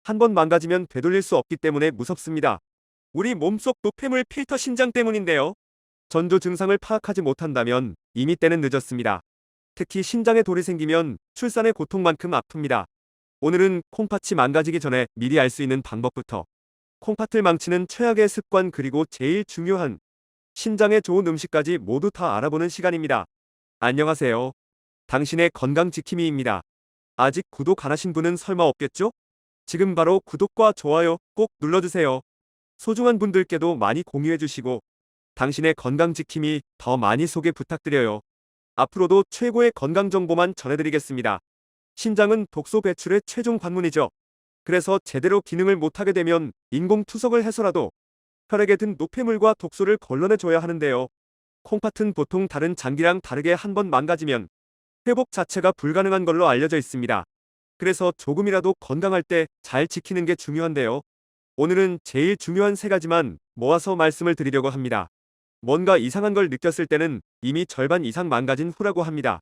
한번 망가지면 되돌릴 수 없기 때문에 무섭습니다. 우리 몸속 노폐물 필터 신장 때문인데요. 전조 증상을 파악하지 못한다면 이미 때는 늦었습니다. 특히 신장에 돌이 생기면 출산의 고통만큼 아픕니다. 오늘은 콩팥이 망가지기 전에 미리 알 수 있는 방법부터 콩팥을 망치는 최악의 습관 그리고 제일 중요한 신장에 좋은 음식까지 모두 다 알아보는 시간입니다. 안녕하세요. 당신의 건강지킴이입니다. 아직 구독 안 하신 분은 설마 없겠죠? 지금 바로 구독과 좋아요 꼭 눌러주세요. 소중한 분들께도 많이 공유해주시고 당신의 건강지킴이 더 많이 소개 부탁드려요. 앞으로도 최고의 건강정보만 전해드리겠습니다. 신장은 독소 배출의 최종 관문이죠. 그래서 제대로 기능을 못하게 되면 인공투석을 해서라도 혈액에 든 노폐물과 독소를 걸러내줘야 하는데요. 콩팥은 보통 다른 장기랑 다르게 한번 망가지면 회복 자체가 불가능한 걸로 알려져 있습니다. 그래서 조금이라도 건강할 때 잘 지키는 게 중요한데요. 오늘은 제일 중요한 세 가지만 모아서 말씀을 드리려고 합니다. 뭔가 이상한 걸 느꼈을 때는 이미 절반 이상 망가진 후라고 합니다.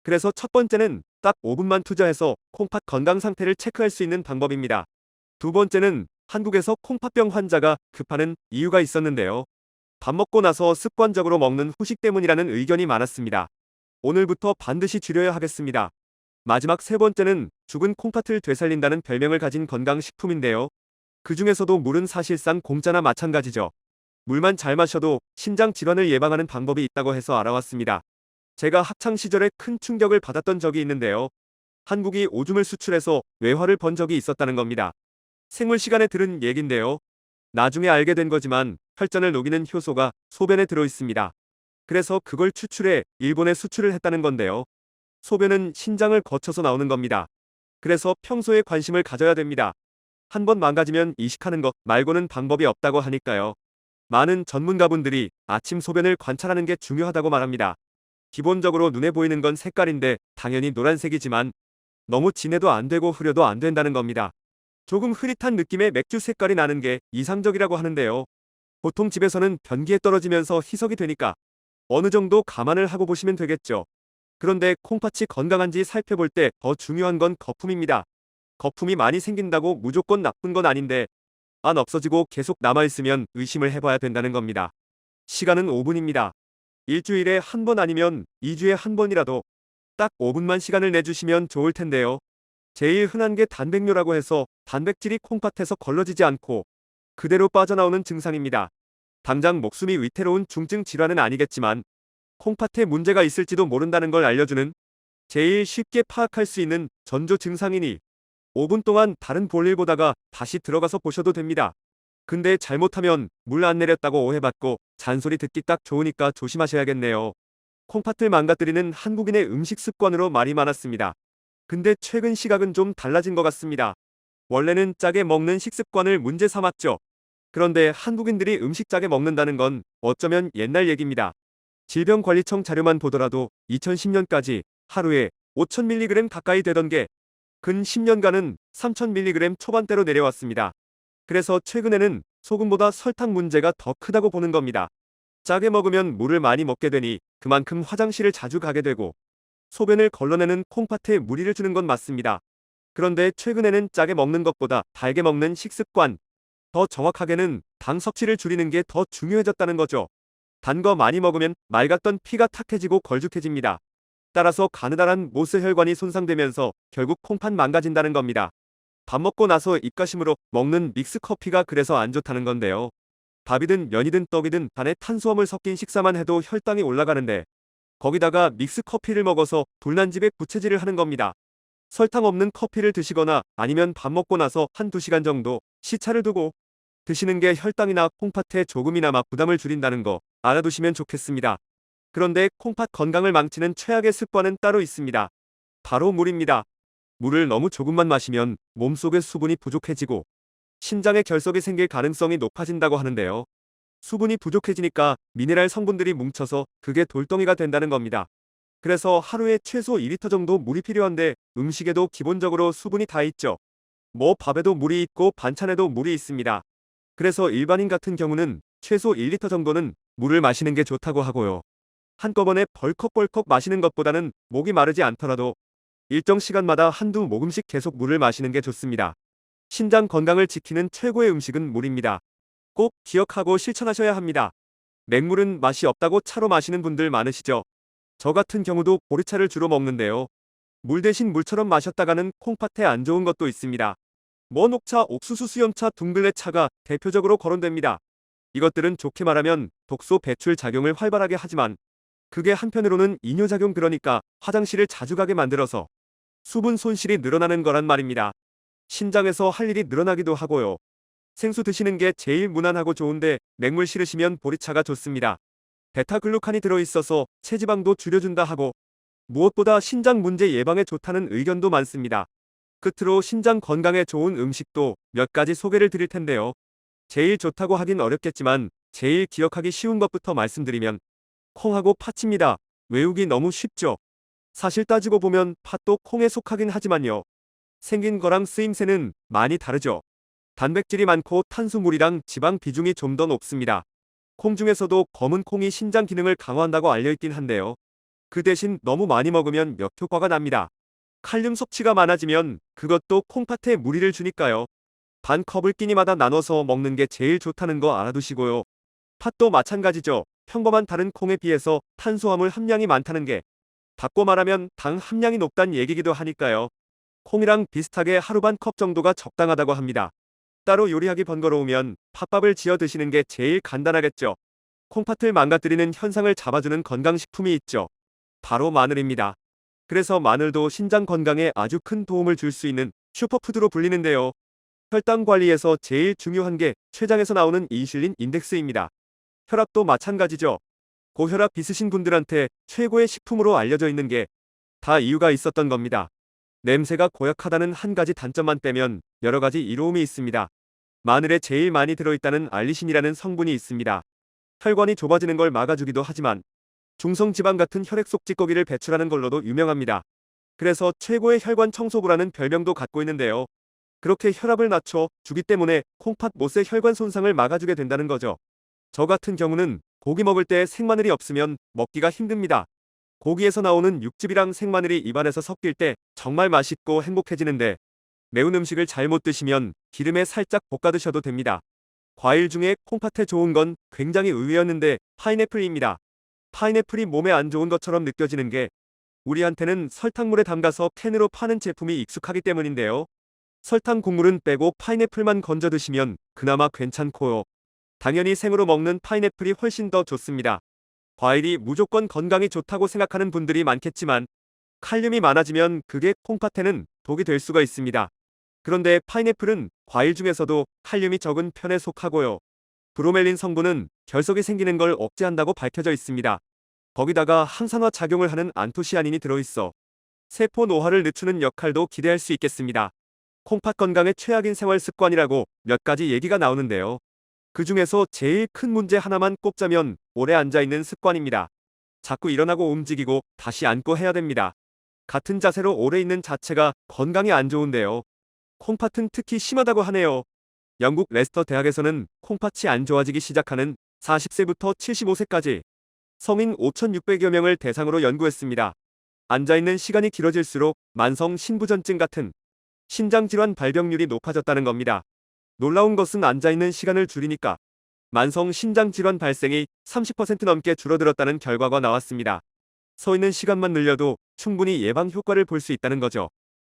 그래서 첫 번째는 딱 5분만 투자해서 콩팥 건강 상태를 체크할 수 있는 방법입니다. 두 번째는 한국에서 콩팥병 환자가 급하는 이유가 있었는데요. 밥 먹고 나서 습관적으로 먹는 후식 때문이라는 의견이 많았습니다. 오늘부터 반드시 줄여야 하겠습니다. 마지막 세 번째는 죽은 콩팥을 되살린다는 별명을 가진 건강식품인데요. 그 중에서도 물은 사실상 공짜나 마찬가지죠. 물만 잘 마셔도 신장 질환을 예방하는 방법이 있다고 해서 알아왔습니다. 제가 학창 시절에 큰 충격을 받았던 적이 있는데요. 한국이 오줌을 수출해서 외화를 번 적이 있었다는 겁니다. 생물 시간에 들은 얘긴데요. 나중에 알게 된 거지만 혈전을 녹이는 효소가 소변에 들어 있습니다. 그래서 그걸 추출해 일본에 수출을 했다는 건데요. 소변은 신장을 거쳐서 나오는 겁니다. 그래서 평소에 관심을 가져야 됩니다. 한번 망가지면 이식하는 것 말고는 방법이 없다고 하니까요. 많은 전문가분들이 아침 소변을 관찰하는 게 중요하다고 말합니다. 기본적으로 눈에 보이는 건 색깔인데 당연히 노란색이지만 너무 진해도 안 되고 흐려도 안 된다는 겁니다. 조금 흐릿한 느낌의 맥주 색깔이 나는 게 이상적이라고 하는데요. 보통 집에서는 변기에 떨어지면서 희석이 되니까 어느 정도 감안을 하고 보시면 되겠죠. 그런데 콩팥이 건강한지 살펴볼 때 더 중요한 건 거품입니다. 거품이 많이 생긴다고 무조건 나쁜 건 아닌데 안 없어지고 계속 남아있으면 의심을 해봐야 된다는 겁니다. 시간은 5분입니다. 일주일에 한 번 아니면 2주에 한 번이라도 딱 5분만 시간을 내주시면 좋을 텐데요. 제일 흔한 게 단백뇨라고 해서 단백질이 콩팥에서 걸러지지 않고 그대로 빠져나오는 증상입니다. 당장 목숨이 위태로운 중증 질환은 아니겠지만 콩팥에 문제가 있을지도 모른다는 걸 알려주는 제일 쉽게 파악할 수 있는 전조 증상이니 5분 동안 다른 볼일 보다가 다시 들어가서 보셔도 됩니다. 근데 잘못하면 물 안 내렸다고 오해받고 잔소리 듣기 딱 좋으니까 조심하셔야겠네요. 콩팥을 망가뜨리는 한국인의 음식 습관으로 말이 많았습니다. 근데 최근 시각은 좀 달라진 것 같습니다. 원래는 짜게 먹는 식습관을 문제 삼았죠. 그런데 한국인들이 음식 짜게 먹는다는 건 어쩌면 옛날 얘기입니다. 질병관리청 자료만 보더라도 2010년까지 하루에 5000mg 가까이 되던 게 근 10년간은 3000mg 초반대로 내려왔습니다. 그래서 최근에는 소금보다 설탕 문제가 더 크다고 보는 겁니다. 짜게 먹으면 물을 많이 먹게 되니 그만큼 화장실을 자주 가게 되고 소변을 걸러내는 콩팥에 무리를 주는 건 맞습니다. 그런데 최근에는 짜게 먹는 것보다 달게 먹는 식습관, 더 정확하게는 당 섭취를 줄이는 게 더 중요해졌다는 거죠. 단 거 많이 먹으면 맑았던 피가 탁해지고 걸쭉해집니다. 따라서 가느다란 모세혈관이 손상되면서 결국 콩팥 망가진다는 겁니다. 밥 먹고 나서 입가심으로 먹는 믹스커피가 그래서 안 좋다는 건데요. 밥이든 면이든 떡이든 간에 탄수화물 섞인 식사만 해도 혈당이 올라가는데 거기다가 믹스커피를 먹어서 돌난집에 부채질을 하는 겁니다. 설탕 없는 커피를 드시거나 아니면 밥 먹고 나서 한두 시간 정도 시차를 두고 드시는 게 혈당이나 콩팥에 조금이나마 부담을 줄인다는 거 알아두시면 좋겠습니다. 그런데 콩팥 건강을 망치는 최악의 습관은 따로 있습니다. 바로 물입니다. 물을 너무 조금만 마시면 몸속의 수분이 부족해지고 신장에 결석이 생길 가능성이 높아진다고 하는데요. 수분이 부족해지니까 미네랄 성분들이 뭉쳐서 그게 돌덩이가 된다는 겁니다. 그래서 하루에 최소 2리터 정도 물이 필요한데 음식에도 기본적으로 수분이 다 있죠. 뭐 밥에도 물이 있고 반찬에도 물이 있습니다. 그래서 일반인 같은 경우는 최소 1리터 정도는 물을 마시는 게 좋다고 하고요. 한꺼번에 벌컥벌컥 마시는 것보다는 목이 마르지 않더라도 일정 시간마다 한두 모금씩 계속 물을 마시는 게 좋습니다. 신장 건강을 지키는 최고의 음식은 물입니다. 꼭 기억하고 실천하셔야 합니다. 맹물은 맛이 없다고 차로 마시는 분들 많으시죠? 저 같은 경우도 보리차를 주로 먹는데요. 물 대신 물처럼 마셨다가는 콩팥에 안 좋은 것도 있습니다. 뭐 녹차, 옥수수, 수염차, 둥글레차가 대표적으로 거론됩니다. 이것들은 좋게 말하면 독소 배출 작용을 활발하게 하지만 그게 한편으로는 이뇨작용, 그러니까 화장실을 자주 가게 만들어서 수분 손실이 늘어나는 거란 말입니다. 신장에서 할 일이 늘어나기도 하고요. 생수 드시는 게 제일 무난하고 좋은데 맹물 싫으시면 보리차가 좋습니다. 베타글루칸이 들어있어서 체지방도 줄여준다 하고 무엇보다 신장 문제 예방에 좋다는 의견도 많습니다. 끝으로 신장 건강에 좋은 음식도 몇 가지 소개를 드릴 텐데요. 제일 좋다고 하긴 어렵겠지만 제일 기억하기 쉬운 것부터 말씀드리면 콩하고 팥입니다. 외우기 너무 쉽죠? 사실 따지고 보면 팥도 콩에 속하긴 하지만요. 생긴 거랑 쓰임새는 많이 다르죠. 단백질이 많고 탄수물이랑 지방 비중이 좀 더 높습니다. 콩 중에서도 검은 콩이 신장 기능을 강화한다고 알려있긴 한데요. 그 대신 너무 많이 먹으면 역효과가 납니다. 칼륨 섭취가 많아지면 그것도 콩팥에 무리를 주니까요. 반 컵을 끼니마다 나눠서 먹는 게 제일 좋다는 거 알아두시고요. 팥도 마찬가지죠. 평범한 다른 콩에 비해서 탄수화물 함량이 많다는 게 바꿔 말하면 당 함량이 높단 얘기기도 하니까요. 콩이랑 비슷하게 하루 반 컵 정도가 적당하다고 합니다. 따로 요리하기 번거로우면 팥밥을 지어 드시는 게 제일 간단하겠죠. 콩팥을 망가뜨리는 현상을 잡아주는 건강식품이 있죠. 바로 마늘입니다. 그래서 마늘도 신장 건강에 아주 큰 도움을 줄 수 있는 슈퍼푸드로 불리는데요. 혈당 관리에서 제일 중요한 게 췌장에서 나오는 인슐린 인덱스입니다. 혈압도 마찬가지죠. 고혈압 있으신 분들한테 최고의 식품으로 알려져 있는 게 다 이유가 있었던 겁니다. 냄새가 고약하다는 한 가지 단점만 빼면 여러 가지 이로움이 있습니다. 마늘에 제일 많이 들어있다는 알리신이라는 성분이 있습니다. 혈관이 좁아지는 걸 막아주기도 하지만 중성지방 같은 혈액 속 찌꺼기를 배출하는 걸로도 유명합니다. 그래서 최고의 혈관 청소부라는 별명도 갖고 있는데요. 그렇게 혈압을 낮춰 주기 때문에 콩팥 못의 혈관 손상을 막아주게 된다는 거죠. 저 같은 경우는 고기 먹을 때 생마늘이 없으면 먹기가 힘듭니다. 고기에서 나오는 육즙이랑 생마늘이 입안에서 섞일 때 정말 맛있고 행복해지는데 매운 음식을 잘못 드시면 기름에 살짝 볶아 드셔도 됩니다. 과일 중에 콩팥에 좋은 건 굉장히 의외였는데 파인애플입니다. 파인애플이 몸에 안 좋은 것처럼 느껴지는 게 우리한테는 설탕물에 담가서 캔으로 파는 제품이 익숙하기 때문인데요. 설탕 국물은 빼고 파인애플만 건져 드시면 그나마 괜찮고요. 당연히 생으로 먹는 파인애플이 훨씬 더 좋습니다. 과일이 무조건 건강이 좋다고 생각하는 분들이 많겠지만 칼륨이 많아지면 그게 콩팥에는 독이 될 수가 있습니다. 그런데 파인애플은 과일 중에서도 칼륨이 적은 편에 속하고요. 브로멜린 성분은 결석이 생기는 걸 억제한다고 밝혀져 있습니다. 거기다가 항산화 작용을 하는 안토시아닌이 들어있어 세포 노화를 늦추는 역할도 기대할 수 있겠습니다. 콩팥 건강에 최악인 생활 습관이라고 몇 가지 얘기가 나오는데요. 그 중에서 제일 큰 문제 하나만 꼽자면 오래 앉아있는 습관입니다. 자꾸 일어나고 움직이고 다시 앉고 해야 됩니다. 같은 자세로 오래 있는 자체가 건강에 안 좋은데요. 콩팥은 특히 심하다고 하네요. 영국 레스터 대학에서는 콩팥이 안 좋아지기 시작하는 40세부터 75세까지 성인 5,600여 명을 대상으로 연구했습니다. 앉아있는 시간이 길어질수록 만성 신부전증 같은 신장질환 발병률이 높아졌다는 겁니다. 놀라운 것은 앉아있는 시간을 줄이니까 만성 신장질환 발생이 30% 넘게 줄어들었다는 결과가 나왔습니다. 서 있는 시간만 늘려도 충분히 예방 효과를 볼 수 있다는 거죠.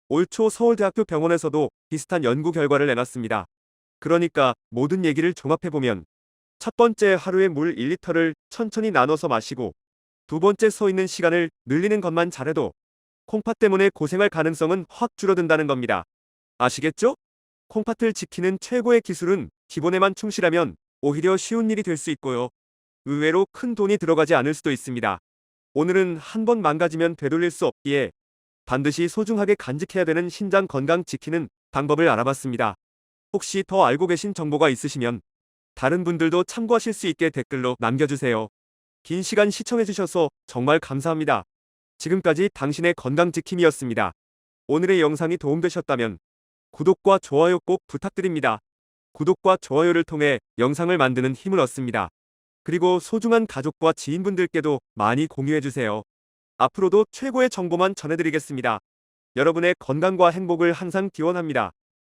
올 초 서울대학교 병원에서도 비슷한 연구 결과를 내놨습니다. 그러니까 모든 얘기를 종합해보면 첫 번째, 하루에 물 1리터를 천천히 나눠서 마시고 두 번째, 서 있는 시간을 늘리는 것만 잘해도 콩팥 때문에 고생할 가능성은 확 줄어든다는 겁니다. 아시겠죠? 콩팥을 지키는 최고의 기술은 기본에만 충실하면 오히려 쉬운 일이 될 수 있고요. 의외로 큰 돈이 들어가지 않을 수도 있습니다. 오늘은 한 번 망가지면 되돌릴 수 없기에 반드시 소중하게 간직해야 되는 신장 건강 지키는 방법을 알아봤습니다. 혹시 더 알고 계신 정보가 있으시면 다른 분들도 참고하실 수 있게 댓글로 남겨주세요. 긴 시간 시청해주셔서 정말 감사합니다. 지금까지 당신의 건강지킴이였습니다. 오늘의 영상이 도움되셨다면 구독과 좋아요 꼭 부탁드립니다. 구독과 좋아요를 통해 영상을 만드는 힘을 얻습니다. 그리고 소중한 가족과 지인분들께도 많이 공유해주세요. 앞으로도 최고의 정보만 전해드리겠습니다. 여러분의 건강과 행복을 항상 기원합니다.